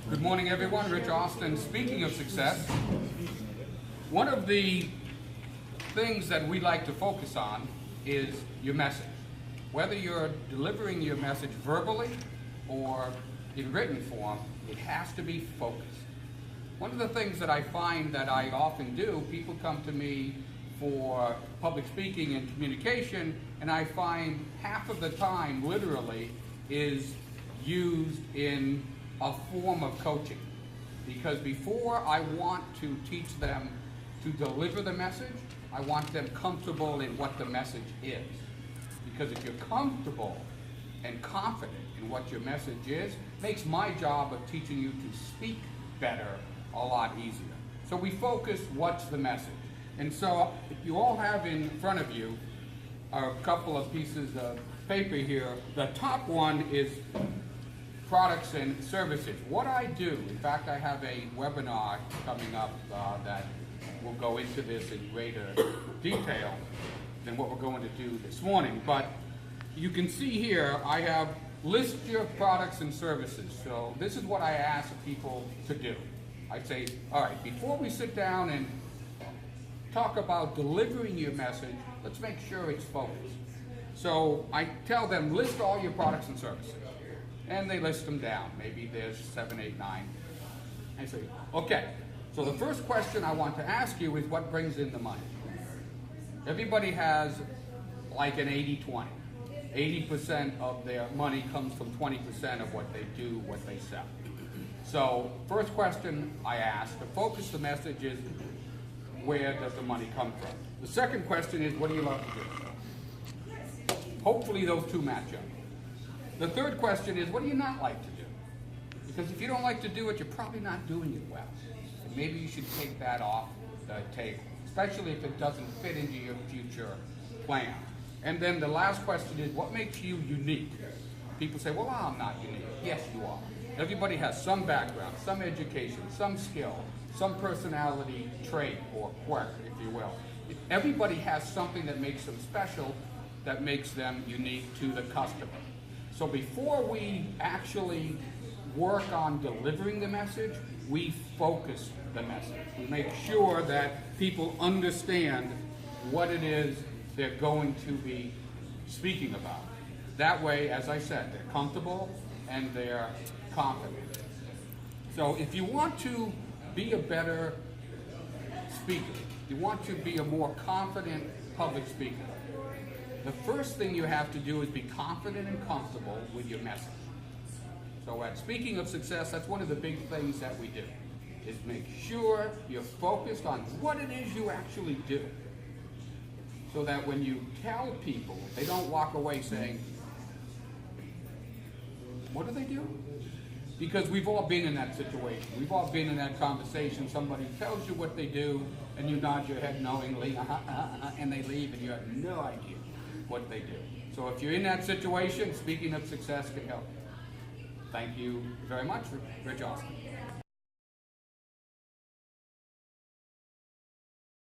Good morning, everyone. Rich Austin. Speaking of success, one of the things that we like to focus on is your message. Whether you're delivering your message verbally or in written form, it has to be focused. One of the things that I find that I often do, people come to me for public speaking and communication, and I find half of the time, literally, is used in a form of coaching. Because before I want to teach them to deliver the message, I want them comfortable in what the message is. Because if you're comfortable and confident in what your message is, it makes my job of teaching you to speak better a lot easier. So we focus, what's the message? And so you all have in front of you a couple of pieces of paper here. The top one is products and services. What I do, in fact, I have a webinar coming up that will go into this in greater detail than what we're going to do this morning. But you can see here, I have list your products and services. So this is what I ask people to do. I say, all right, before we sit down and talk about delivering your message, let's make sure it's focused. So I tell them, list all your products and services. And they list them down. Maybe there's 7, 8, 9. I say, okay, so the first question I want to ask you is what brings in the money? Everybody has like an 80-20. 80% of their money comes from 20% of what they do, what they sell. So first question I ask to focus the message is, where does the money come from? The second question is, what do you love to do? Hopefully those two match up. The third question is, what do you not like to do? Because if you don't like to do it, you're probably not doing it well. And maybe you should take that off the table, especially if it doesn't fit into your future plan. And then the last question is, what makes you unique? People say, well, I'm not unique. Yes, you are. Everybody has some background, some education, some skill, some personality trait or quirk, if you will. Everybody has something that makes them special, that makes them unique to the customer. So before we actually work on delivering the message, we focus the message. We make sure that people understand what it is they're going to be speaking about. That way, as I said, they're comfortable and they're confident. So if you want to be a better speaker, you want to be a more confident public speaker, the first thing you have to do is be confident and comfortable with your message. So at Speaking of Success, that's one of the big things that we do, is make sure you're focused on what it is you actually do. So that when you tell people, they don't walk away saying, what do they do? Because we've all been in that situation. We've all been in that conversation. Somebody tells you what they do, and you nod your head knowingly, and they leave, and you have no idea what they do. So if you're in that situation, Speaking of Success can help. Thank you very much, Rich Austin.